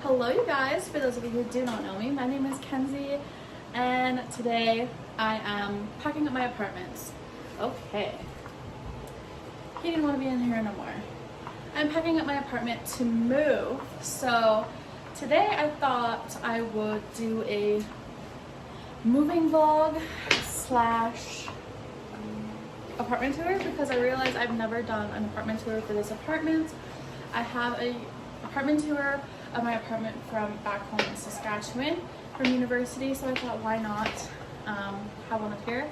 Hello you guys, for those of you who do not know me, my name is Kenzie and today I am packing up my apartment. Okay. He didn't want to be in here no more. I'm packing up my apartment to move, so today I thought I would do a moving vlog slash apartment tour because I realized I've never done an apartment tour for this apartment. I have a apartment tour of my apartment from back home in Saskatchewan from university, so I thought why not have one up here.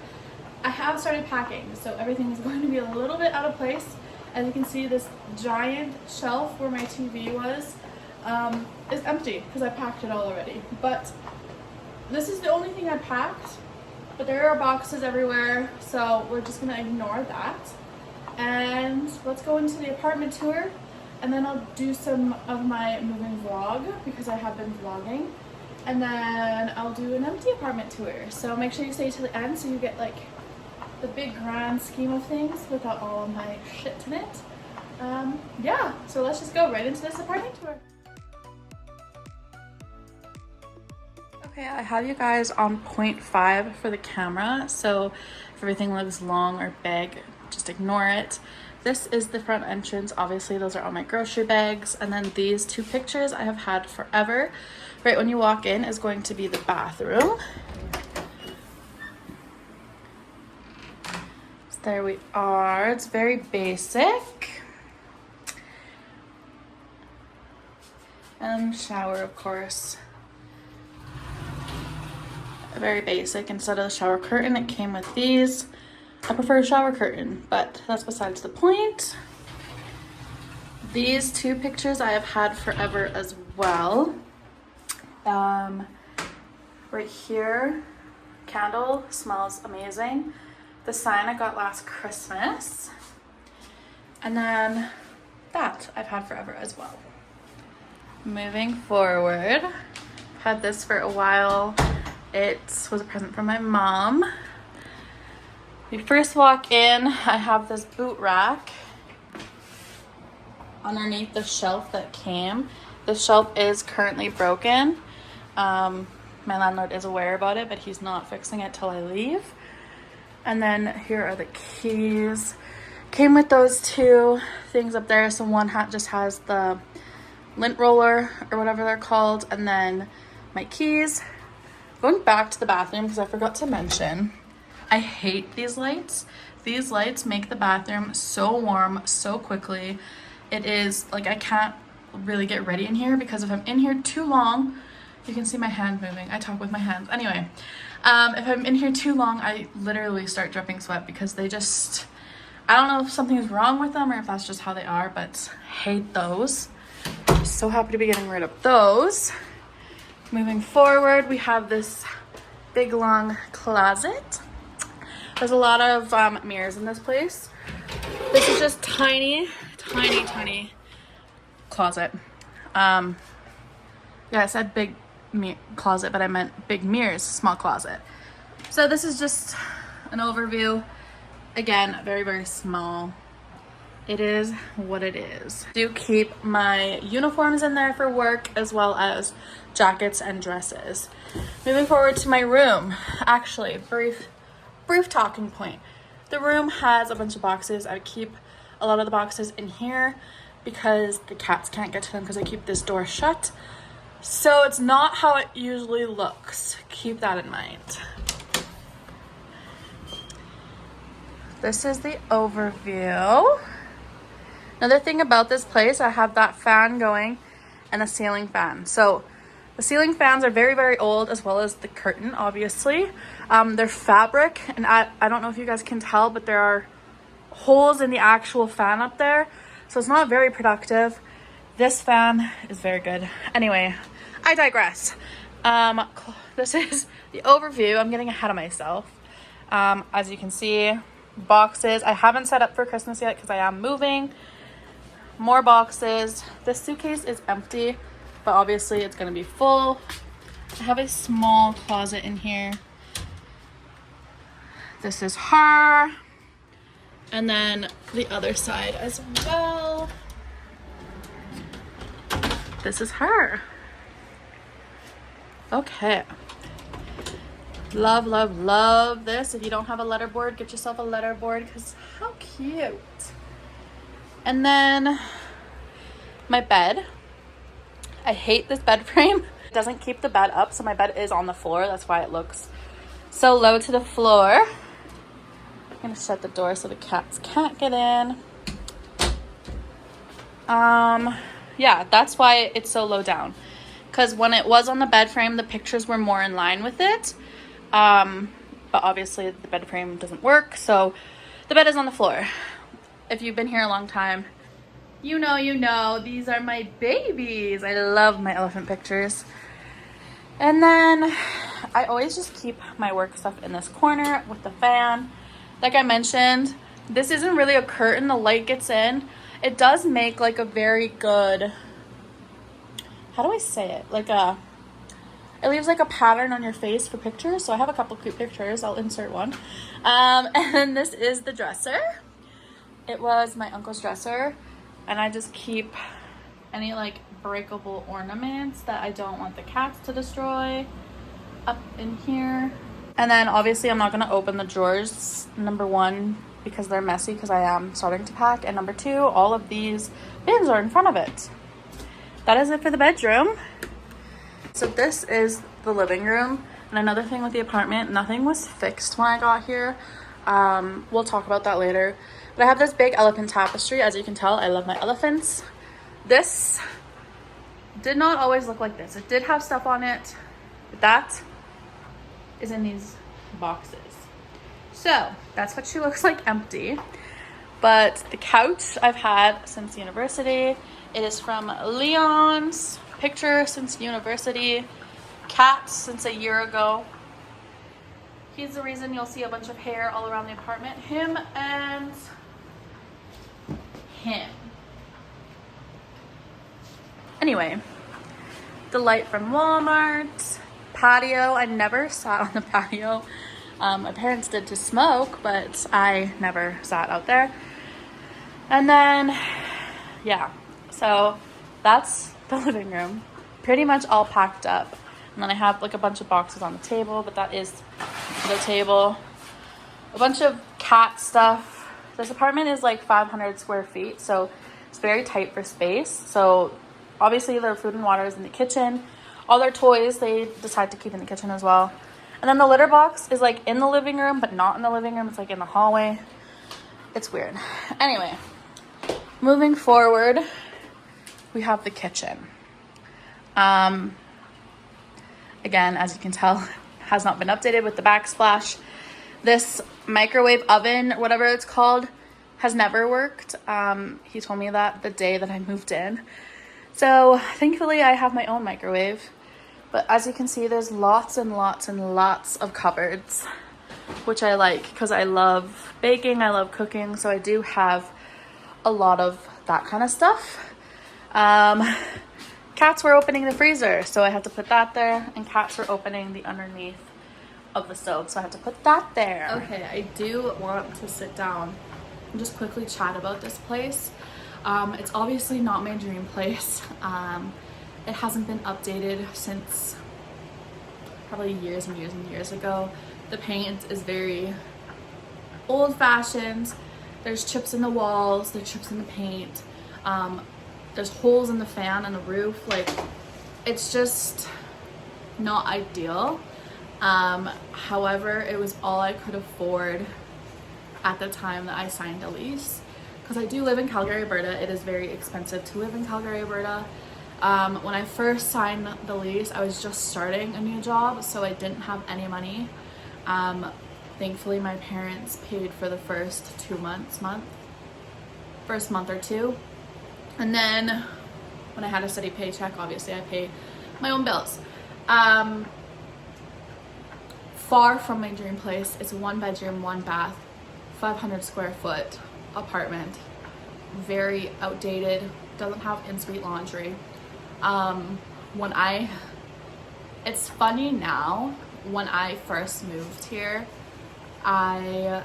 I have started packing, so everything is going to be a little bit out of place. As you can see, this giant shelf where my TV was is empty because I packed it all already. But this is the only thing I packed, but there are boxes everywhere, so we're just gonna ignore that. And let's go into the apartment tour, and then I'll do some of my moving vlog because I have been vlogging, and then I'll do an empty apartment tour. So make sure you stay to the end so you get like the big grand scheme of things without all of my shit in it. Yeah, so let's just go right into this apartment tour. Okay, I have you guys on 0.5 for the camera, so if everything looks long or big, just ignore it. This is the front entrance. Obviously, those are all my grocery bags. And then these two pictures I have had forever. Right when you walk in is going to be the bathroom. So there we are. It's very basic. And shower, of course. Very basic. Instead of the shower curtain, it came with these. I prefer a shower curtain, but that's besides the point. These two pictures I have had forever as well. Right here, candle, smells amazing. The sign I got last Christmas. And then that I've had forever as well. Moving forward, had this for a while. It was a present from my mom. You first walk in, I have this boot rack underneath the shelf that came. The shelf is currently broken. My landlord is aware about it, but he's not fixing it till I leave. And then here are the keys. Came with those two things up there. So one just has the lint roller or whatever they're called, and then my keys. Going back to the bathroom because I forgot to mention, I hate these lights. These lights make the bathroom so warm so quickly. It is like I can't really get ready in here because if I'm in here too long, you can see my hand moving. I talk with my hands. Anyway, if I'm in here too long, I literally start dripping sweat because they just, I don't know if something's wrong with them or if that's just how they are, but hate those. So happy to be getting rid of those. Moving forward, we have this big long closet. There's a lot of mirrors in this place. This is just tiny closet. Yeah, I said big closet, but I meant big mirrors, small closet. So this is just an overview. Again, very, very small. It is what it is. I do keep my uniforms in there for work as well as jackets and dresses. Moving forward to my room. Actually, brief talking point. The room has a bunch of boxes. I keep a lot of the boxes in here because the cats can't get to them because I keep this door shut. So it's not how it usually looks. Keep that in mind. This is the overview. Another thing about this place, I have that fan going and a ceiling fan. So the ceiling fans are very, very old, as well as the curtain, obviously. They're fabric, and I don't know if you guys can tell, but there are holes in the actual fan up there. So it's not very productive. This fan is very good. Anyway, I digress. This is the overview. I'm getting ahead of myself. As you can see, boxes. I haven't set up for Christmas yet because I am moving. More boxes. This suitcase is empty, but obviously it's going to be full. I have a small closet in here. This is her. And then the other side as well. This is her. Okay. Love, love, love this. If you don't have a letterboard, get yourself a letterboard because how cute. And then my bed. I hate this bed frame. It doesn't keep the bed up, so my bed is on the floor. That's why it looks so low to the floor. I'm gonna shut the door so the cats can't get in. Yeah, that's why it's so low down. Because when it was on the bed frame, the pictures were more in line with it. But obviously the bed frame doesn't work, so the bed is on the floor. If you've been here a long time, you know, these are my babies. I love my elephant pictures. And then I always just keep my work stuff in this corner with the fan. Like I mentioned, this isn't really a curtain, the light gets in. It does make like a very good, how do I say it? It leaves like a pattern on your face for pictures. So I have a couple cute pictures. I'll insert one. And this is the dresser. It was my uncle's dresser. And I just keep any like breakable ornaments that I don't want the cats to destroy up in here. And then obviously I'm not going to open the drawers, number one, because they're messy because I am starting to pack. And number two, all of these bins are in front of it. That is it for the bedroom. So this is the living room. And another thing with the apartment, nothing was fixed when I got here. We'll talk about that later. But I have this big elephant tapestry. As you can tell, I love my elephants. This did not always look like this. It did have stuff on it, but that is in these boxes. So that's what she looks like empty. But the couch I've had since university. It is from Leon's picture since university. Cat since a year ago. He's the reason you'll see a bunch of hair all around the apartment. Him and him. Anyway, the light from Walmart. Patio. I never sat on the patio. My parents did to smoke, but I never sat out there. And then, yeah. So that's the living room. Pretty much all packed up. And then I have like a bunch of boxes on the table, but that is the table. A bunch of cat stuff. This apartment is like 500 square feet, so it's very tight for space. So obviously their food and water is in the kitchen. All their toys, they decide to keep in the kitchen as well. And then the litter box is like in the living room, but not in the living room. It's like in the hallway. It's weird. Anyway, moving forward, we have the kitchen. Again, as you can tell, has not been updated with the backsplash. This microwave oven, whatever it's called, has never worked. He told me that the day that I moved in. So thankfully I have my own microwave. But as you can see, there's lots and lots and lots of cupboards, which I like because I love baking, I love cooking. So I do have a lot of that kind of stuff. Cats were opening the freezer, so I had to put that there. And cats were opening the underneath of the stove, so I had to put that there. Okay, I do want to sit down and just quickly chat about this place. It's obviously not my dream place. It hasn't been updated since probably years and years and years ago. The paint is very old-fashioned. There's chips in the walls, there's chips in the paint. There's holes in the fan and the roof. Like, it's just not ideal. However, it was all I could afford at the time that I signed a lease. Because I do live in Calgary, Alberta. It is very expensive to live in Calgary, Alberta. When I first signed the lease, I was just starting a new job, so I didn't have any money. Thankfully, my parents paid for the first first month or two. And then when I had a steady paycheck, obviously I pay my own bills. Far from my dream place. It's a 1-bedroom, 1-bath, 500 square foot apartment. Very outdated, doesn't have in-suite laundry. It's funny now, when I first moved here, I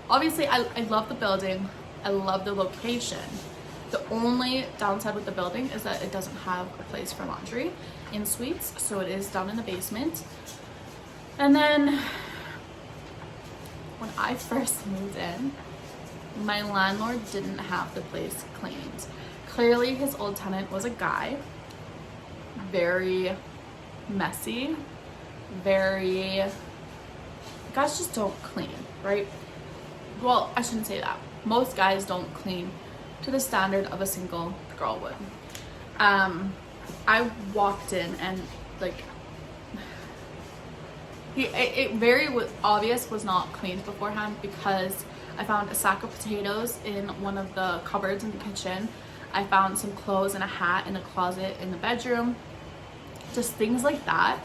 love the building, I love the location. The only downside with the building is that it doesn't have a place for laundry in suites, so it is down in the basement. And then when I first moved in, my landlord didn't have the place cleaned. Clearly his old tenant was a guy, very messy, guys just don't clean, right? Well, I shouldn't say that. Most guys don't clean to the standard of a single girl would. I walked in and like, it very obvious was not cleaned beforehand, because I found a sack of potatoes in one of the cupboards in the kitchen. I found some clothes and a hat in a closet in the bedroom. Just things like that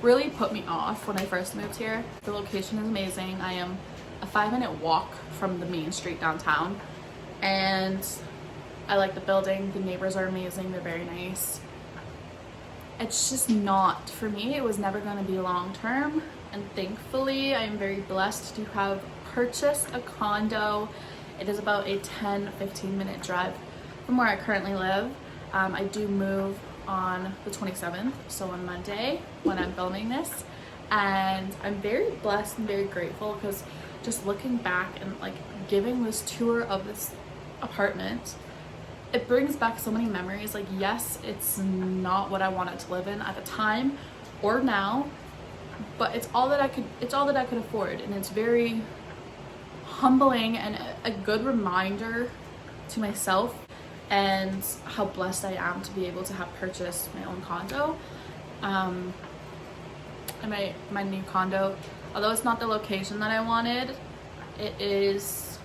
really put me off when I first moved here. The location is amazing. I am a 5-minute walk from the main street downtown, and I like the building. The neighbors are amazing. They're very nice. It's just not for me. It was never going to be long term, and thankfully I am very blessed to have purchased a condo. It is about a 10-15 minute drive from where I currently live. I do move on the 27th, so on Monday when I'm filming this, and I'm very blessed and very grateful, because just looking back and like giving this tour of this apartment, it brings back so many memories. Like, yes, it's not what I wanted to live in at the time or now, but it's all that I could afford, and it's very humbling and a good reminder to myself and how blessed I am to be able to have purchased my own condo. And my new condo, although it's not the location that I wanted, it is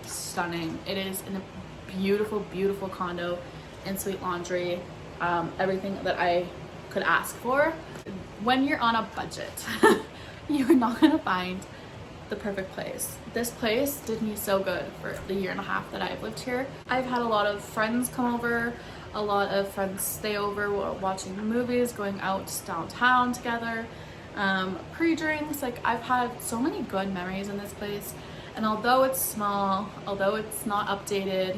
stunning. It is in a beautiful, beautiful condo, in-suite laundry, everything that I could ask for. When you're on a budget, you're not gonna find the perfect place. This place did me so good for the 1.5 years that I've lived here. I've had a lot of friends come over, a lot of friends stay over, watching movies, going out downtown together, pre-drinks. Like, I've had so many good memories in this place, and although it's small, although it's not updated,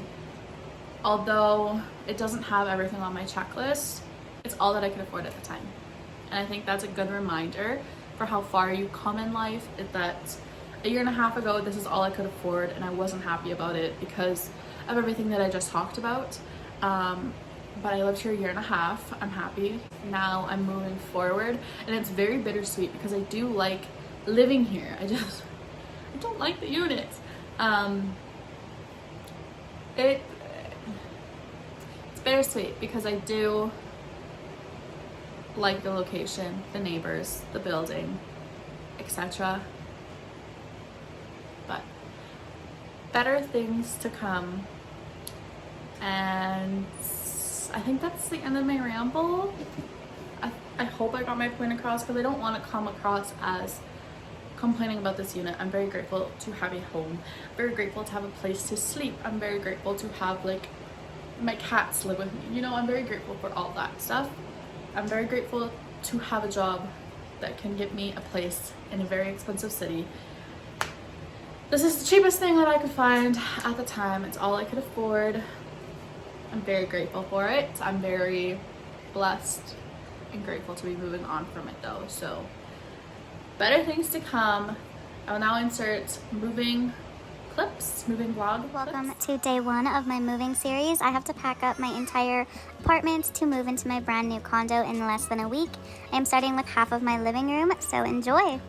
although it doesn't have everything on my checklist, it's all that I could afford at the time. And I think that's a good reminder for how far you come in life, is that 1.5 years ago, this is all I could afford, and I wasn't happy about it because of everything that I just talked about. But I lived here 1.5 years. I'm happy. Now I'm moving forward, and it's very bittersweet because I do like living here. I don't like the units. It's bittersweet because I do like the location, the neighbors, the building, etc. But better things to come. And I think that's the end of my ramble. I hope I got my point across, because I don't want to come across as complaining about this unit. I'm very grateful to have a home, very grateful to have a place to sleep. I'm very grateful to have, like, my cats live with me. You know, I'm very grateful for all that stuff. I'm very grateful to have a job that can get me a place in a very expensive city. This is the cheapest thing that I could find at the time. It's all I could afford. I'm very grateful for it. I'm very blessed and grateful to be moving on from it though. So better things to come. I will now insert moving clips, moving vlog. Welcome to day 1 of my moving series. I have to pack up my entire apartment to move into my brand new condo in less than a week. I am starting with half of my living room, so enjoy.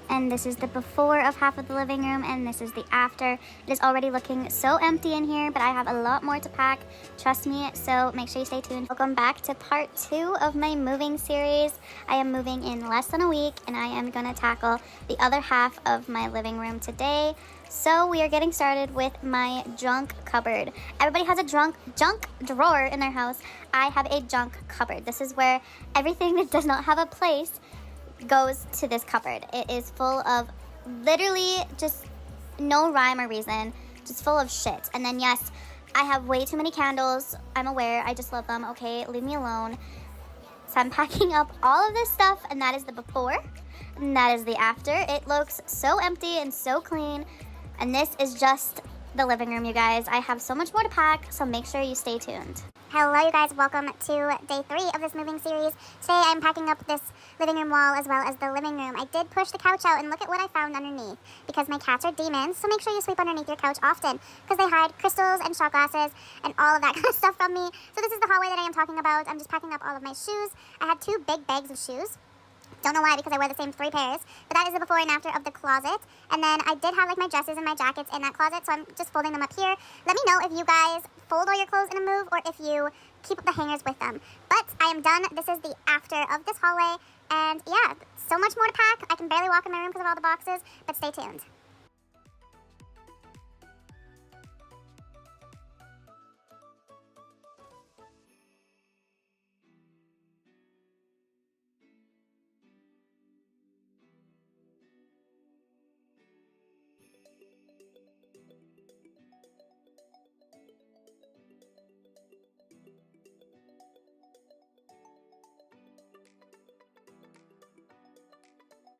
And this is the before of half of the living room, and this is the after. It is already looking so empty in here, but I have a lot more to pack, trust me, so make sure you stay tuned. Welcome back to part 2 of my moving series. I am moving in less than a week, and I am gonna tackle the other half of my living room today. So we are getting started with my junk cupboard. Everybody has a junk drawer in their house. I have a junk cupboard. This is where everything that does not have a place goes to this cupboard. It is full of literally just no rhyme or reason, just full of shit. And then yes, I have way too many candles. I'm aware, I just love them. Okay, leave me alone. So I'm packing up all of this stuff, and that is the before, and that is the after. It looks so empty and so clean, and this is just the living room, you guys. I have so much more to pack, so make sure you stay tuned. Hello, you guys. Welcome to day 3 of this moving series. Today, I'm packing up this living room wall as well as the living room. I did push the couch out, and look at what I found underneath, because my cats are demons, so make sure you sweep underneath your couch often, because they hide crystals and shot glasses and all of that kind of stuff from me. So this is the hallway that I am talking about. I'm just packing up all of my shoes. I had 2 big bags of shoes. Don't know why, because I wear the same 3 pairs. But that is the before and after of the closet. And then I did have like my dresses and my jackets in that closet, so I'm just folding them up here. Let me know if you guys fold all your clothes in a move or if you keep the hangers with them. But I am done. This is the after of this hallway. And yeah, so much more to pack. I can barely walk in my room because of all the boxes, but stay tuned.